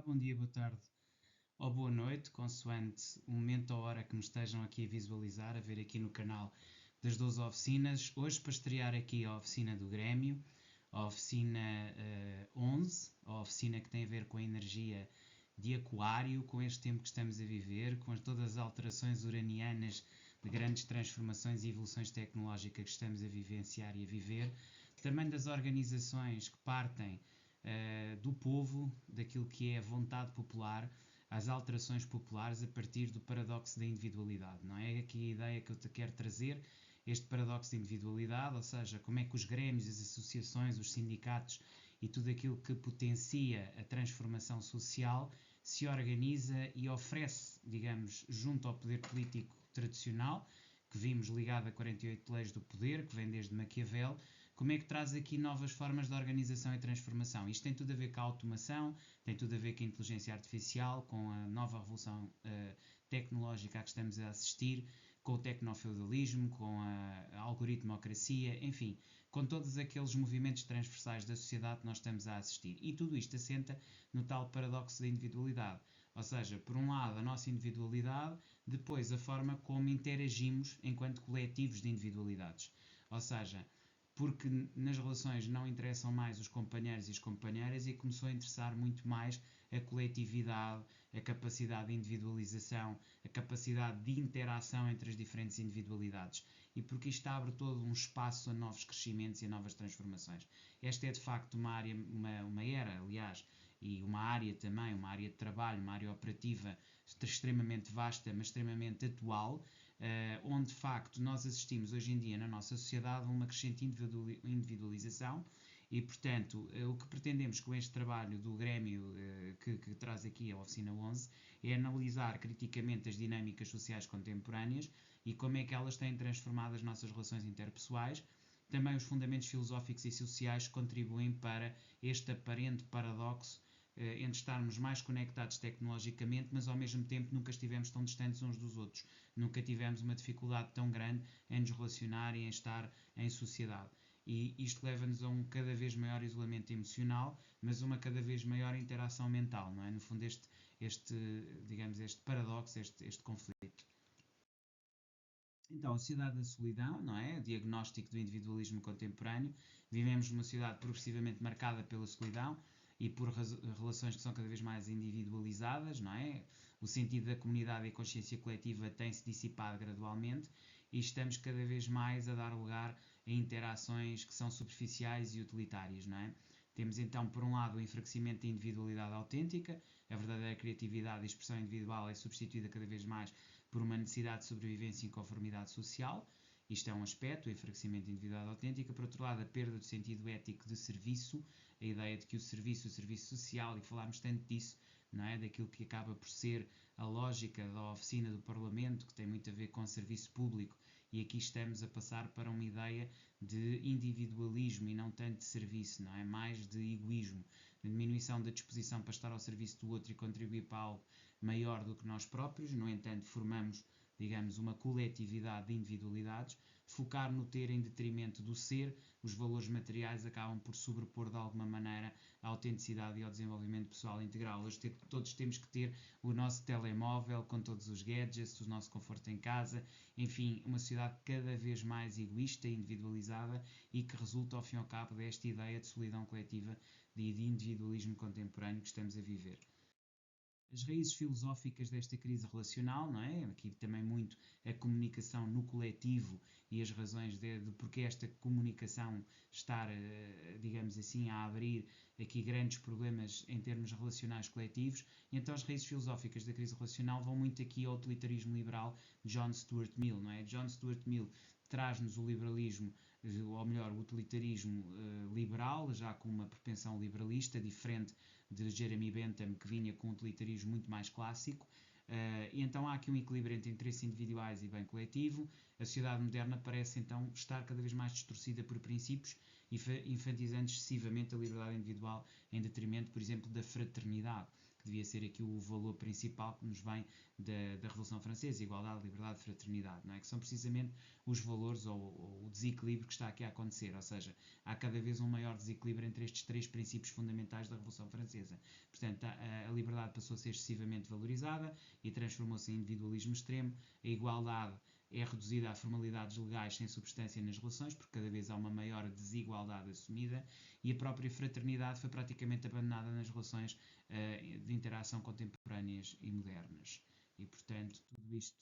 Olá, bom dia, boa tarde ou boa noite, consoante o momento ou hora que me estejam aqui a visualizar, a ver aqui no canal das 12 oficinas. Hoje para estrear aqui a oficina do Grêmio, a oficina 11, a oficina que tem a ver com a energia de Aquário, com este tempo que estamos a viver, com todas as alterações uranianas de grandes transformações e evoluções tecnológicas que estamos a vivenciar e a viver, também das organizações que partem do povo, daquilo que é a vontade popular, às alterações populares a partir do paradoxo da individualidade. Não é aqui a ideia que eu te quero trazer, este paradoxo de individualidade, ou seja, como é que os grêmios, as associações, os sindicatos e tudo aquilo que potencia a transformação social se organiza e oferece, digamos, junto ao poder político tradicional, que vimos ligado a 48 leis do poder, que vem desde Maquiavel, como é que traz aqui novas formas de organização e transformação. Isto tem tudo a ver com a automação, tem tudo a ver com a inteligência artificial, com a nova revolução tecnológica a que estamos a assistir, com o tecnofeudalismo, com a algoritmocracia, enfim, com todos aqueles movimentos transversais da sociedade que nós estamos a assistir. E tudo isto assenta no tal paradoxo da individualidade. Ou seja, por um lado a nossa individualidade, depois a forma como interagimos enquanto coletivos de individualidades. Ou seja, porque nas relações não interessam mais os companheiros e as companheiras e começou a interessar muito mais a coletividade, a capacidade de individualização, a capacidade de interação entre as diferentes individualidades. E porque isto abre todo um espaço a novos crescimentos e a novas transformações. Esta é de facto uma área, uma era, aliás, e uma área também, uma área de trabalho, uma área operativa extremamente vasta, mas extremamente atual, onde de facto nós assistimos hoje em dia na nossa sociedade a uma crescente individualização e, portanto, o que pretendemos com este trabalho do Grêmio que traz aqui a Oficina 11 é analisar criticamente as dinâmicas sociais contemporâneas e como é que elas têm transformado as nossas relações interpessoais. Também os fundamentos filosóficos e sociais contribuem para este aparente paradoxo entre estarmos mais conectados tecnologicamente, mas ao mesmo tempo nunca estivemos tão distantes uns dos outros. Nunca tivemos uma dificuldade tão grande em nos relacionar e em estar em sociedade. E isto leva-nos a um cada vez maior isolamento emocional, mas uma cada vez maior interação mental, não é? No fundo, digamos, este paradoxo, este conflito. Então, a sociedade da solidão, não é? O diagnóstico do individualismo contemporâneo. Vivemos numa sociedade progressivamente marcada pela solidão e por relações que são cada vez mais individualizadas, não é? O sentido da comunidade e a consciência coletiva tem-se dissipado gradualmente e estamos cada vez mais a dar lugar a interações que são superficiais e utilitárias, não é? Temos então, por um lado, o enfraquecimento da individualidade autêntica, a verdadeira criatividade e expressão individual é substituída cada vez mais por uma necessidade de sobrevivência e conformidade social. Isto é um aspecto, o enfraquecimento da individualidade autêntica. Por outro lado, a perda do sentido ético de serviço, a ideia de que o serviço social, e falámos tanto disso, não é? Daquilo que acaba por ser a lógica da oficina do Parlamento, que tem muito a ver com o serviço público, e aqui estamos a passar para uma ideia de individualismo e não tanto de serviço, não é? Mais de egoísmo, de diminuição da disposição para estar ao serviço do outro e contribuir para algo maior do que nós próprios. No entanto, formamos, digamos, uma coletividade de individualidades. Focar no ter em detrimento do ser, os valores materiais acabam por sobrepor de alguma maneira a autenticidade e ao desenvolvimento pessoal integral. Hoje todos temos que ter o nosso telemóvel com todos os gadgets, o nosso conforto em casa, enfim, uma sociedade cada vez mais egoísta, individualizada e que resulta ao fim e ao cabo desta ideia de solidão coletiva e de individualismo contemporâneo que estamos a viver. As raízes filosóficas desta crise relacional, não é? Aqui também muito a comunicação no coletivo e as razões de porque esta comunicação estar, digamos assim, a abrir aqui grandes problemas em termos relacionais coletivos. E então as raízes filosóficas da crise relacional vão muito aqui ao utilitarismo liberal de John Stuart Mill, não é? John Stuart Mill traz-nos o liberalismo, ou melhor, o utilitarismo liberal, já com uma propensão liberalista, diferente de Jeremy Bentham, que vinha com um utilitarismo muito mais clássico. E então há aqui um equilíbrio entre interesses individuais e bem coletivo. A sociedade moderna parece então estar cada vez mais distorcida por princípios infantilizando excessivamente a liberdade individual em detrimento, por exemplo, da fraternidade, que devia ser aqui o valor principal que nos vem da Revolução Francesa: igualdade, liberdade, fraternidade, não é? Que são precisamente os valores ou o desequilíbrio que está aqui a acontecer, ou seja, há cada vez um maior desequilíbrio entre estes três princípios fundamentais da Revolução Francesa. Portanto, a liberdade passou a ser excessivamente valorizada e transformou-se em individualismo extremo. A igualdade é reduzida a formalidades legais sem substância nas relações, porque cada vez há uma maior desigualdade assumida, e a própria fraternidade foi praticamente abandonada nas relações de interação contemporâneas e modernas. E, portanto, tudo isto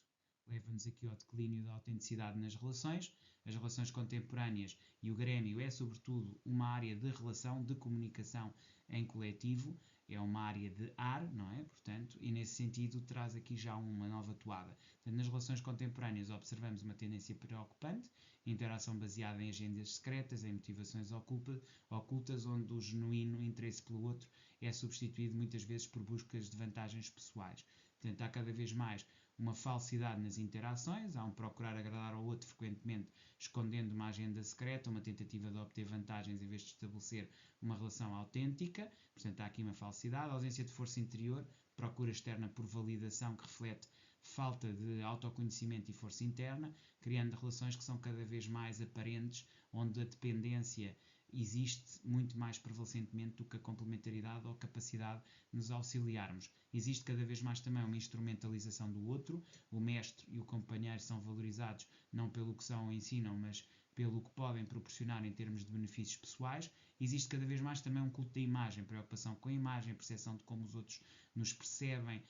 leva-nos aqui ao declínio da autenticidade nas relações. As relações contemporâneas e o Grêmio é, sobretudo, uma área de relação, de comunicação em coletivo, é uma área de ar, não é? Portanto, e nesse sentido traz aqui já uma nova toada. Portanto, nas relações contemporâneas observamos uma tendência preocupante, interação baseada em agendas secretas, em motivações ocultas, onde o genuíno interesse pelo outro é substituído muitas vezes por buscas de vantagens pessoais. Portanto, há cada vez mais uma falsidade nas interações, há um procurar agradar ao outro frequentemente, escondendo uma agenda secreta, uma tentativa de obter vantagens em vez de estabelecer uma relação autêntica. Portanto, há aqui uma falsidade, ausência de força interior, procura externa por validação, que reflete falta de autoconhecimento e força interna, criando relações que são cada vez mais aparentes, onde a dependência existe muito mais prevalecentemente do que a complementaridade ou a capacidade de nos auxiliarmos. Existe cada vez mais também uma instrumentalização do outro, o mestre e o companheiro são valorizados não pelo que são ou ensinam, mas pelo que podem proporcionar em termos de benefícios pessoais. Existe cada vez mais também um culto da imagem, preocupação com a imagem, percepção de como os outros nos percebem,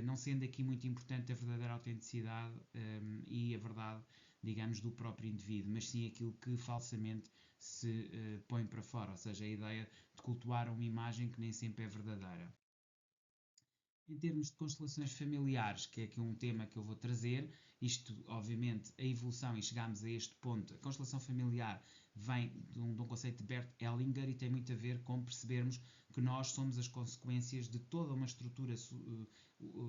não sendo aqui muito importante a verdadeira autenticidade e a verdade, digamos, do próprio indivíduo, mas sim aquilo que falsamente se põe para fora, ou seja, a ideia de cultuar uma imagem que nem sempre é verdadeira. Em termos de constelações familiares, que é aqui um tema que eu vou trazer, isto, obviamente, a evolução, e chegámos a este ponto, a constelação familiar vem de um conceito de Bert Hellinger e tem muito a ver com percebermos que nós somos as consequências de toda uma estrutura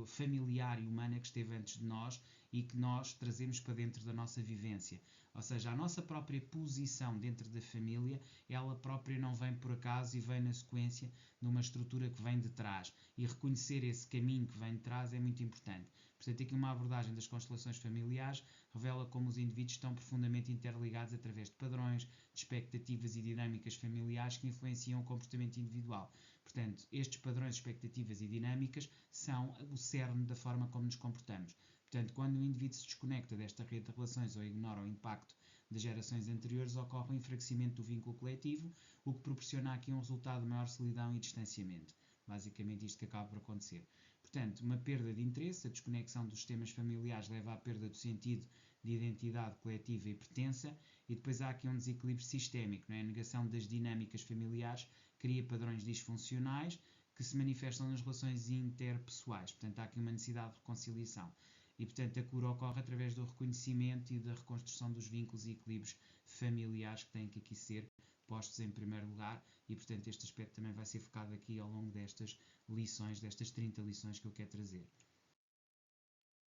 familiar e humana que esteve antes de nós e que nós trazemos para dentro da nossa vivência. Ou seja, a nossa própria posição dentro da família, ela própria não vem por acaso e vem na sequência de uma estrutura que vem de trás. E reconhecer esse caminho que vem de trás é muito importante. Portanto, aqui uma abordagem das constelações familiares revela como os indivíduos estão profundamente interligados através de padrões, de expectativas e dinâmicas familiares que influenciam o comportamento individual. Portanto, estes padrões, expectativas e dinâmicas são o cerne da forma como nos comportamos. Portanto, quando o indivíduo se desconecta desta rede de relações ou ignora o impacto das gerações anteriores, ocorre o enfraquecimento do vínculo coletivo, o que proporciona aqui um resultado de maior solidão e distanciamento. Basicamente isto que acaba por acontecer. Portanto, uma perda de interesse, a desconexão dos sistemas familiares leva à perda do sentido de identidade coletiva e pertença, e depois há aqui um desequilíbrio sistémico, não é? A negação das dinâmicas familiares cria padrões disfuncionais que se manifestam nas relações interpessoais. Portanto, há aqui uma necessidade de reconciliação. E, portanto, a cura ocorre através do reconhecimento e da reconstrução dos vínculos e equilíbrios familiares que têm que aqui ser postos em primeiro lugar, e portanto este aspecto também vai ser focado aqui ao longo destas lições, destas 30 lições que eu quero trazer.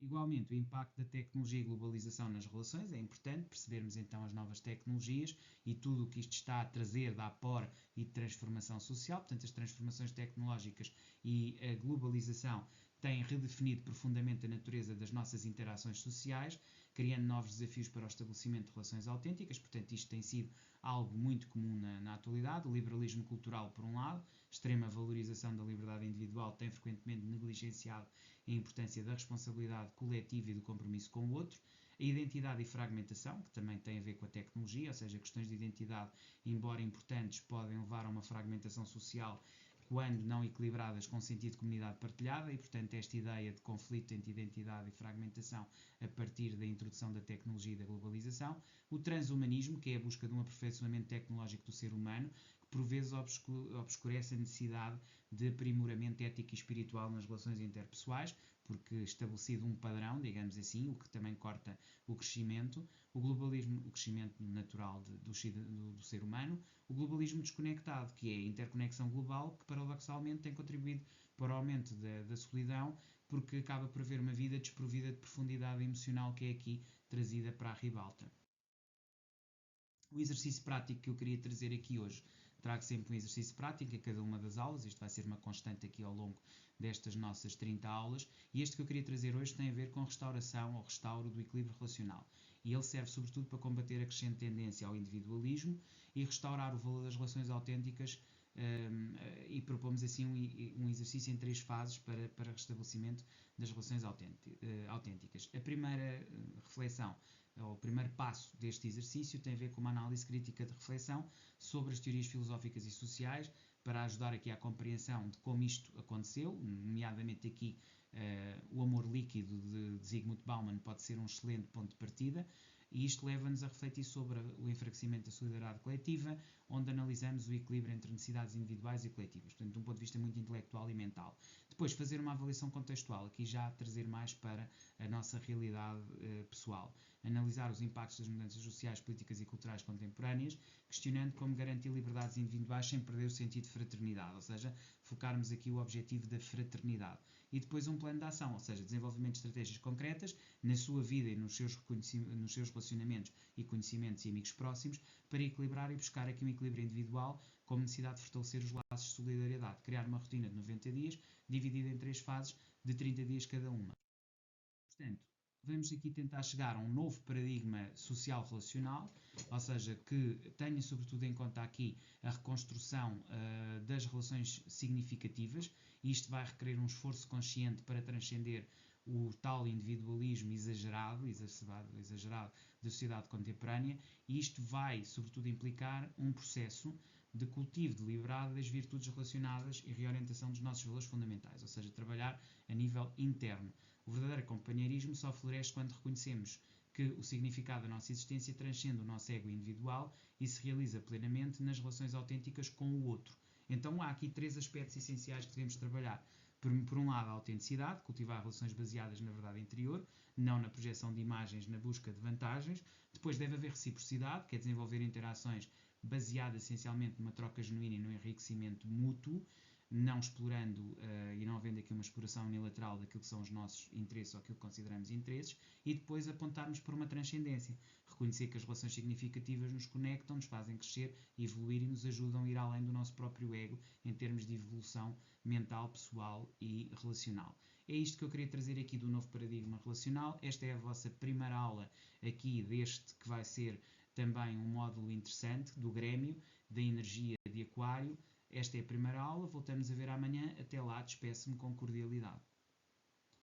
Igualmente, o impacto da tecnologia e globalização nas relações é importante percebermos então as novas tecnologias e tudo o que isto está a trazer de apor e de transformação social. Portanto, as transformações tecnológicas e a globalização têm redefinido profundamente a natureza das nossas interações sociais, criando novos desafios para o estabelecimento de relações autênticas. Portanto, isto tem sido algo muito comum na atualidade. O liberalismo cultural, por um lado, extrema valorização da liberdade individual, tem frequentemente negligenciado a importância da responsabilidade coletiva e do compromisso com o outro. A identidade e fragmentação, que também tem a ver com a tecnologia, ou seja, questões de identidade, embora importantes, podem levar a uma fragmentação social quando não equilibradas com sentido de comunidade partilhada, e portanto esta ideia de conflito entre identidade e fragmentação a partir da introdução da tecnologia e da globalização. O transhumanismo, que é a busca de um aperfeiçoamento tecnológico do ser humano, que por vezes obscurece a necessidade de aprimoramento ético e espiritual nas relações interpessoais, porque estabelecido um padrão, digamos assim, o que também corta o crescimento. O globalismo, o crescimento natural do ser humano. O globalismo desconectado, que é a interconexão global, que paradoxalmente tem contribuído para o aumento da solidão, porque acaba por haver uma vida desprovida de profundidade emocional que é aqui trazida para a ribalta. O exercício prático que eu queria trazer aqui hoje, trago sempre um exercício prático a cada uma das aulas, isto vai ser uma constante aqui ao longo destas nossas 30 aulas, e este que eu queria trazer hoje tem a ver com restauração ou restauro do equilíbrio relacional. E ele serve sobretudo para combater a crescente tendência ao individualismo e restaurar o valor das relações autênticas, e propomos assim um exercício em 3 fases para restabelecimento das relações autênticas. A primeira reflexão, o primeiro passo deste exercício tem a ver com uma análise crítica de reflexão sobre as teorias filosóficas e sociais para ajudar aqui à compreensão de como isto aconteceu, nomeadamente aqui o amor líquido de Zygmunt Bauman pode ser um excelente ponto de partida, e isto leva-nos a refletir sobre o enfraquecimento da solidariedade coletiva, onde analisamos o equilíbrio entre necessidades individuais e coletivas, portanto, de um ponto de vista muito intelectual e mental. Depois, fazer uma avaliação contextual, aqui já trazer mais para a nossa realidade pessoal. Analisar os impactos das mudanças sociais, políticas e culturais contemporâneas, questionando como garantir liberdades individuais sem perder o sentido de fraternidade, ou seja, focarmos aqui o objetivo da fraternidade. E depois um plano de ação, ou seja, desenvolvimento de estratégias concretas na sua vida e nos seus relacionamentos e conhecimentos e amigos próximos, para equilibrar e buscar aqui um equilíbrio individual, com necessidade de fortalecer os laços de solidariedade, criar uma rotina de 90 dias, dividida em 3 fases de 30 dias cada uma. Portanto, vamos aqui tentar chegar a um novo paradigma social-relacional, ou seja, que tenha sobretudo em conta aqui a reconstrução das relações significativas, e isto vai requerer um esforço consciente para transcender o tal individualismo exacerbado, exagerado da sociedade contemporânea, e isto vai sobretudo implicar um processo de cultivo deliberado das virtudes relacionadas e reorientação dos nossos valores fundamentais, ou seja, trabalhar a nível interno. O verdadeiro companheirismo só floresce quando reconhecemos que o significado da nossa existência transcende o nosso ego individual e se realiza plenamente nas relações autênticas com o outro. Então há aqui 3 aspectos essenciais que devemos trabalhar. Por um lado, a autenticidade, cultivar relações baseadas na verdade interior, não na projeção de imagens, na busca de vantagens. Depois deve haver reciprocidade, que é desenvolver interações baseadas essencialmente numa troca genuína e no enriquecimento mútuo, não explorando e não havendo aqui uma exploração unilateral daquilo que são os nossos interesses ou aquilo que consideramos interesses, e depois apontarmos por uma transcendência, reconhecer que as relações significativas nos conectam, nos fazem crescer, evoluir e nos ajudam a ir além do nosso próprio ego em termos de evolução mental, pessoal e relacional. É isto que eu queria trazer aqui do novo paradigma relacional. Esta é a vossa primeira aula aqui deste que vai ser também um módulo interessante do Grêmio, da energia de Aquário. Esta é a primeira aula, voltamos a ver amanhã. Até lá, despeço-me com cordialidade.